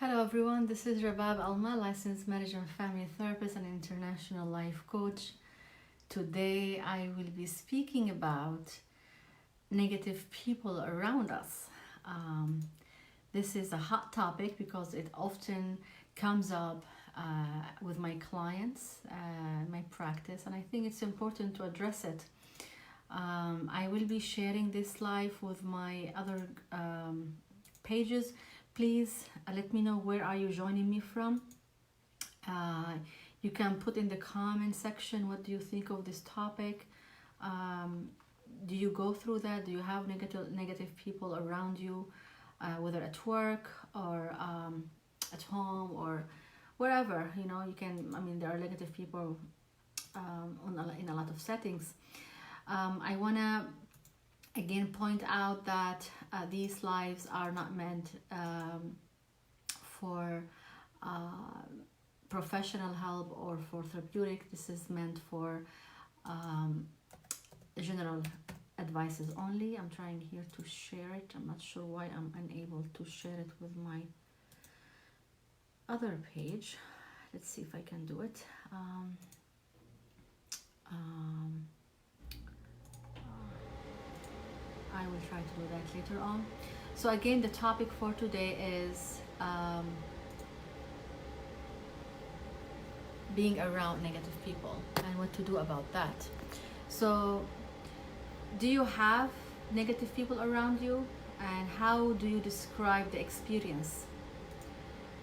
Hello everyone, this is Rabab Alma, licensed marriage and family therapist and international life coach. Today I will be speaking about negative people around us. This is a hot topic because it often comes up with my clients, my practice, and I think it's important to address it. I will be sharing this live with my other pages. Please let me know where are you joining me from. You can put in the comment section what do you think of this topic. Do you go through that? Do you have negative people around you, whether at work or at home or wherever? You can. There are negative people in a lot of settings. I wanna again point out that these lives are not meant for professional help or for therapeutic. This is meant for general advices only. I'm trying here to share it. I'm not sure why I'm unable to share it with my other page. Let's see if I can do it. I will try to do that later on. So again, the topic for today is being around negative people and what to do about that. So do you have negative people around you, and how do you describe the experience?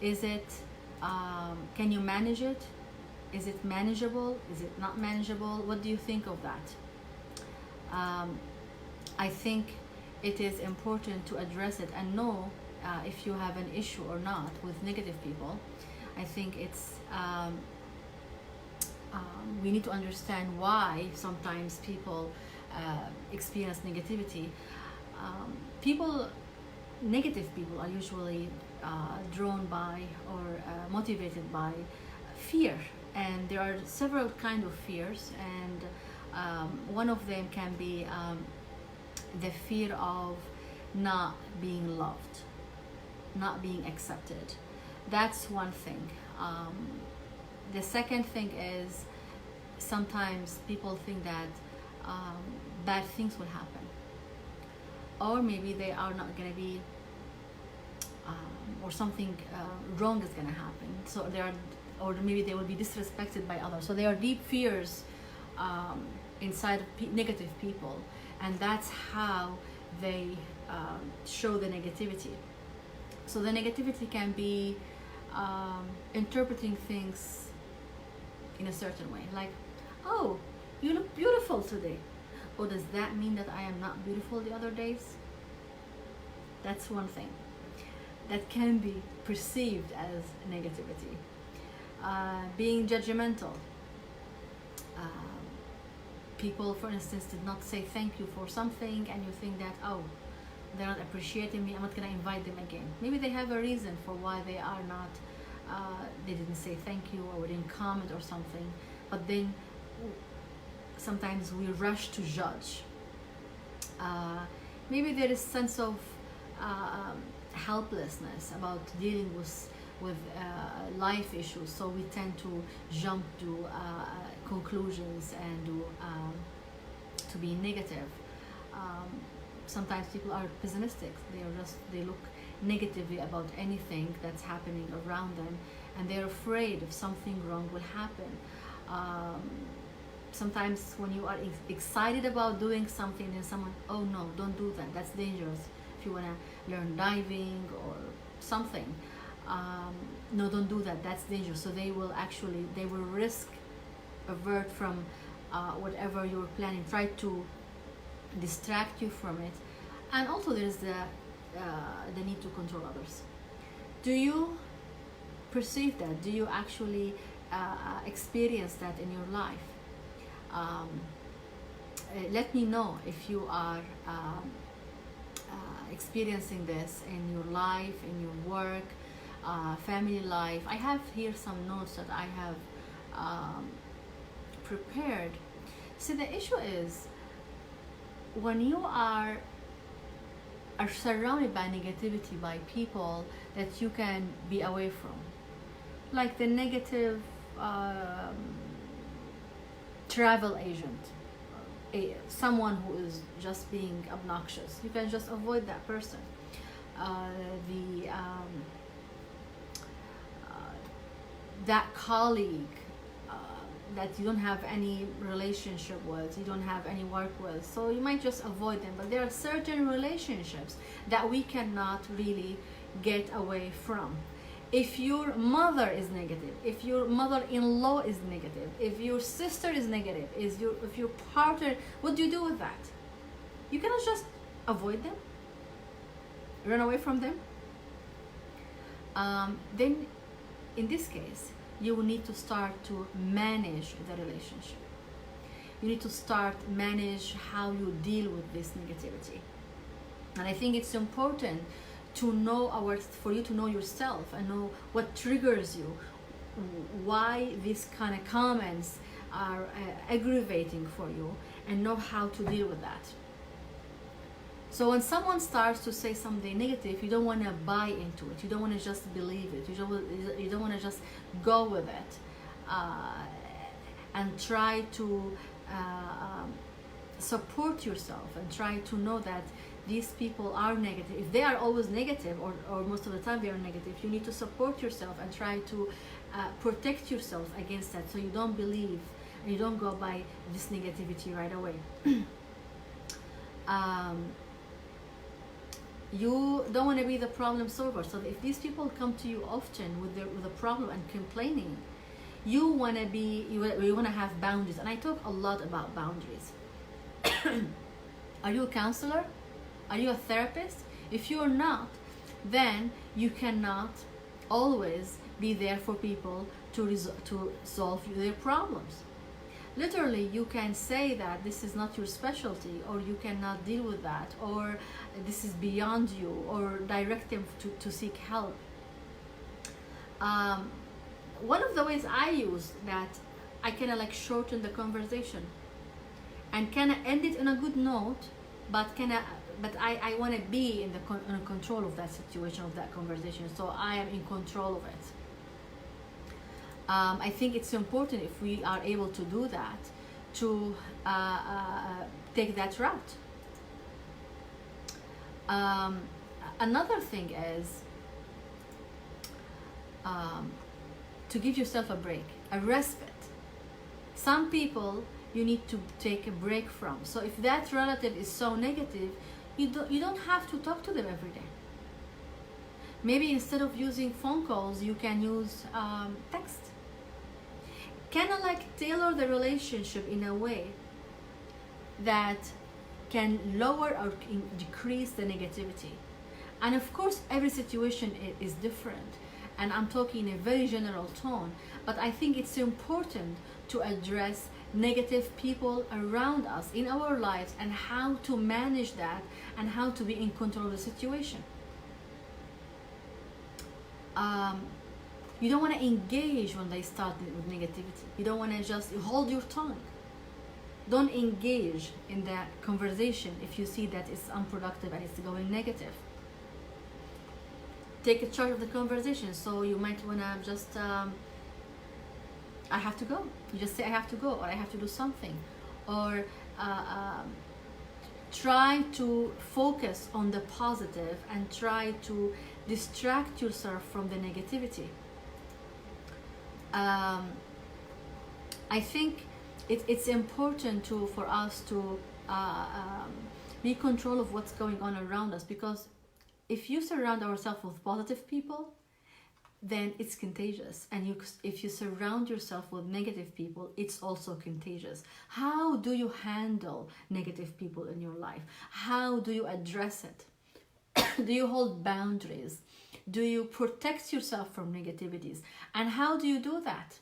Is it can you manage it? Is it manageable? Is it not manageable? What do you think of that? I think it is important to address it and know if you have an issue or not with negative people. I think it's we need to understand why sometimes people experience negativity. Negative people are usually drawn by or motivated by fear, and there are several kind of fears, and one of them can be the fear of not being loved, not being accepted. That's one thing. The second thing is sometimes people think that bad things will happen, or maybe they are not going to be, or something wrong is going to happen. So they are, or maybe they will be disrespected by others. So there are deep fears inside of negative people, and that's how they show the negativity. So the negativity can be interpreting things in a certain way, like, oh, you look beautiful today. Oh, does that mean that I am not beautiful the other days? That's one thing that can be perceived as negativity. Being judgmental. People, for instance, did not say thank you for something, and you think that, oh, they're not appreciating me, I'm not going to invite them again. Maybe they have a reason for why they are not, they didn't say thank you or didn't comment or something. But then sometimes we rush to judge. Maybe there is sense of helplessness about dealing with life issues, so we tend to jump to conclusions and to be negative. Sometimes people are pessimistic. They look negatively about anything that's happening around them, and they're afraid if something wrong will happen. Sometimes when you are excited about doing something, and someone, oh no, don't do that, that's dangerous. If you want to learn diving or something, no, don't do that, that's dangerous. So they will risk avert from whatever you're planning, try to distract you from it. And also there's the need to control others. Do you perceive that? Do you actually experience that in your life? Let me know if you are experiencing this in your life, in your work, family life. I have here some notes that I have prepared. See, the issue is when you are are surrounded by negativity, by people that you can be away from, like the negative travel agent, someone who is just being obnoxious. You can just avoid that person. The that colleague that you don't have any relationship with, you don't have any work with, so you might just avoid them. But there are certain relationships that we cannot really get away from. If your mother is negative, if your mother-in-law is negative, if your sister is negative, if your partner, what do you do with that? You cannot just avoid them, run away from them. Then in this case, you will need to start to manage the relationship. You need to start manage how you deal with this negativity. And I think it's important to know for you to know yourself and know what triggers you, why these kind of comments are aggravating for you, and know how to deal with that. So when someone starts to say something negative, you don't want to buy into it. You don't want to just believe it. You don't want to just go with it and try to support yourself and try to know that these people are negative. If they are always negative, or most of the time they are negative, you need to support yourself and try to protect yourself against that, so you don't believe and you don't go by this negativity right away. You don't want to be the problem solver. So if these people come to you often with a problem and complaining, you want to have boundaries. And I talk a lot about boundaries. Are you a counselor? Are you a therapist? If you're not, then you cannot always be there for people to solve their problems. Literally, you can say that this is not your specialty, or you cannot deal with that, or this is beyond you, or direct them to seek help. One of the ways I use that, I kind of like shorten the conversation and kind of end it on a good note, but I want to be in control of that situation, of that conversation, so I am in control of it. I think it's important, if we are able to do that, to take that route. Another thing is to give yourself a break, a respite. Some people you need to take a break from. So if that relative is so negative, you don't have to talk to them every day. Maybe instead of using phone calls, you can use text. Kind of like tailor the relationship in a way that can lower or decrease the negativity. And of course, every situation is different, and I'm talking in a very general tone, but I think it's important to address negative people around us in our lives, and how to manage that, and how to be in control of the situation. You don't want to engage when they start with negativity. You don't want to just hold your tongue. Don't engage in that conversation if you see that it's unproductive and it's going negative. Take charge of the conversation. So you might want to just, I have to go. You just say, I have to go, or I have to do something. Or try to focus on the positive and try to distract yourself from the negativity. I think it's important for us to be in control of what's going on around us, because if you surround ourselves with positive people, then it's contagious. And if you surround yourself with negative people, it's also contagious. How do you handle negative people in your life? How do you address it? Do you hold boundaries? Do you protect yourself from negativities? And how do you do that?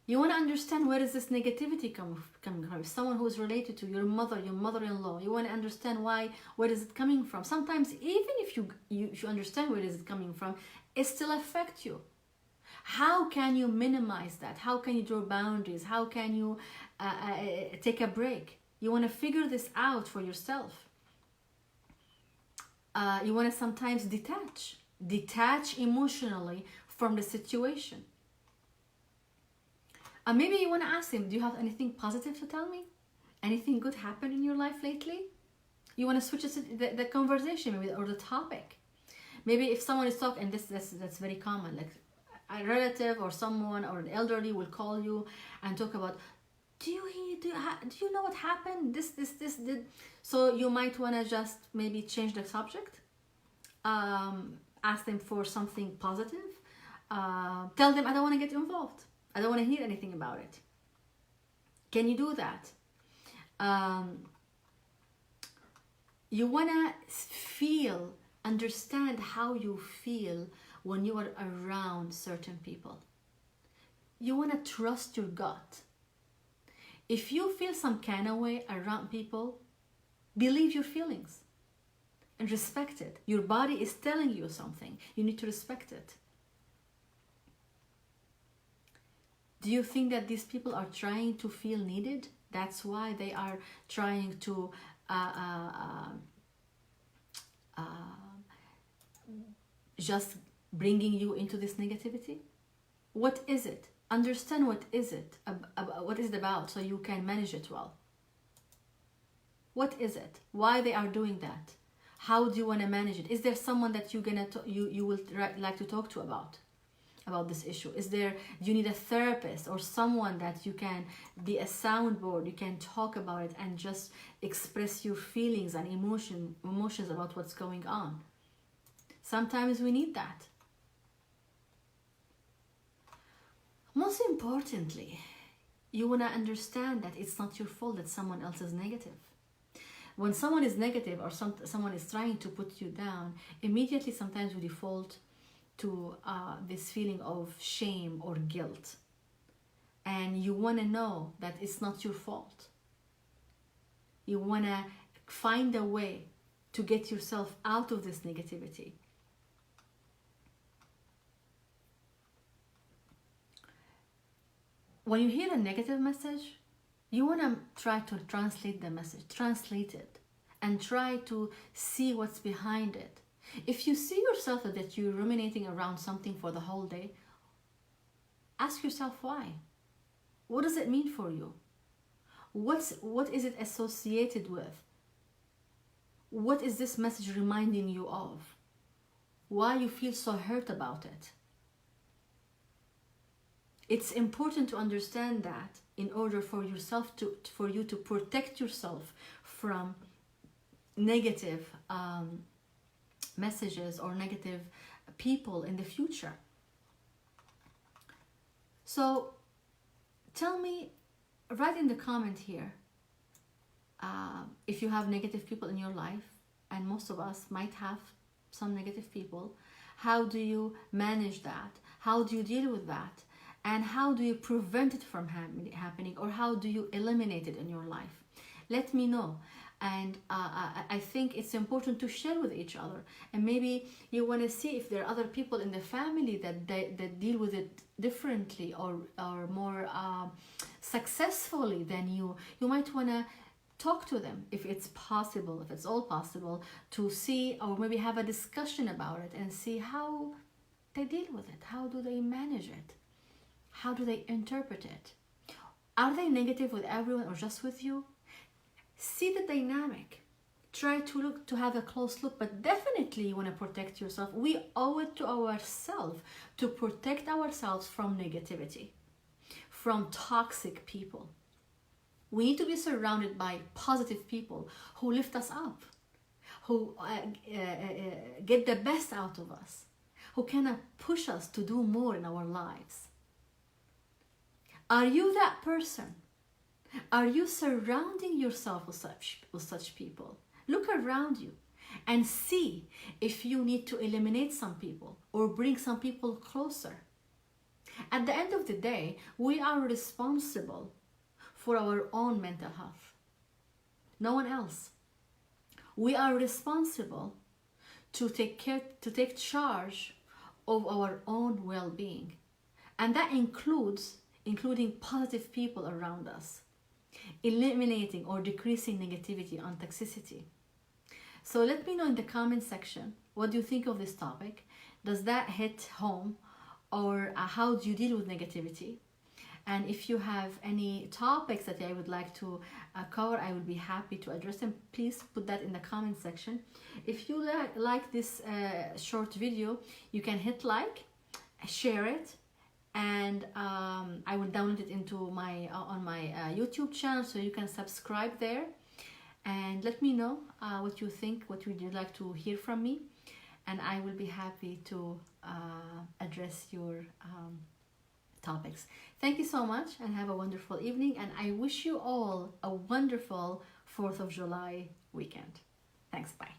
You want to understand where is this negativity coming from. Someone who is related to your mother, your mother-in-law, you want to understand where is it coming from. Sometimes even if you understand where is it coming from, it still affects you. How can you minimize that? How can you draw boundaries? How can you take a break? You want to figure this out for yourself. You want to sometimes detach emotionally from the situation. Maybe you want to ask him, do you have anything positive to tell me? Anything good happened in your life lately? You want to switch the conversation maybe, or the topic. Maybe if someone is talking, and that's very common, like a relative or someone or an elderly will call you and talk about, do you know what happened? This did. So you might want to just maybe change the subject. Ask them for something positive. Tell them, I don't want to get involved. I don't want to hear anything about it. Can you do that? You want to understand how you feel when you are around certain people. You want to trust your gut. If you feel some kind of way around people, believe your feelings and respect it. Your body is telling you something. You need to respect it. Do you think that these people are trying to feel needed? That's why they are trying to just bringing you into this negativity? What is it? Understand what is it about, so you can manage it well. What is it? Why they are doing that? How do you want to manage it? Is there someone that you will like to talk to about this issue? Do you need a therapist or someone that you can be a soundboard, you can talk about it and just express your feelings and emotions about what's going on? Sometimes we need that. Most importantly, you want to understand that it's not your fault that someone else is negative. When someone is negative or someone is trying to put you down, immediately sometimes we default to this feeling of shame or guilt. And you want to know that it's not your fault. You want to find a way to get yourself out of this negativity. When you hear a negative message, you want to try to translate the message, translate it, and try to see what's behind it. If you see yourself that you're ruminating around something for the whole day, ask yourself why. What does it mean for you? What is it associated with? What is this message reminding you of? Why you feel so hurt about it? It's important to understand that in order for you to protect yourself from negative messages or negative people in the future. So tell me, write in the comment here if you have negative people in your life, and most of us might have some negative people. How do you manage that? How do you deal with that? And how do you prevent it from happening, or how do you eliminate it in your life? Let me know. And I think it's important to share with each other. And maybe you want to see if there are other people in the family that deal with it differently or more successfully than you. You might want to talk to them if it's possible, if it's all possible, to see, or maybe have a discussion about it and see how they deal with it. How do they manage it? How do they interpret it? Are they negative with everyone or just with you? See the dynamic. Try to have a close look, but definitely you want to protect yourself. We owe it to ourselves to protect ourselves from negativity, from toxic people. We need to be surrounded by positive people who lift us up, who get the best out of us, who can push us to do more in our lives. Are you that person? Are you surrounding yourself with such people? Look around you and see if you need to eliminate some people or bring some people closer. At the end of the day, we are responsible for our own mental health. No one else. We are responsible to take charge of our own well-being. And that including positive people around us, eliminating or decreasing negativity and toxicity. So let me know in the comment section, what do you think of this topic? Does that hit home? Or how do you deal with negativity? And if you have any topics that I would like to cover, I would be happy to address them. Please put that in the comment section. If you like this short video, you can hit like, share it, and I will download it into my on my YouTube channel, so you can subscribe there. And let me know what you think, what would you like to hear from me, and I will be happy to address your topics. Thank you so much, and have a wonderful evening, and I wish you all a wonderful 4th of July weekend. Thanks, bye.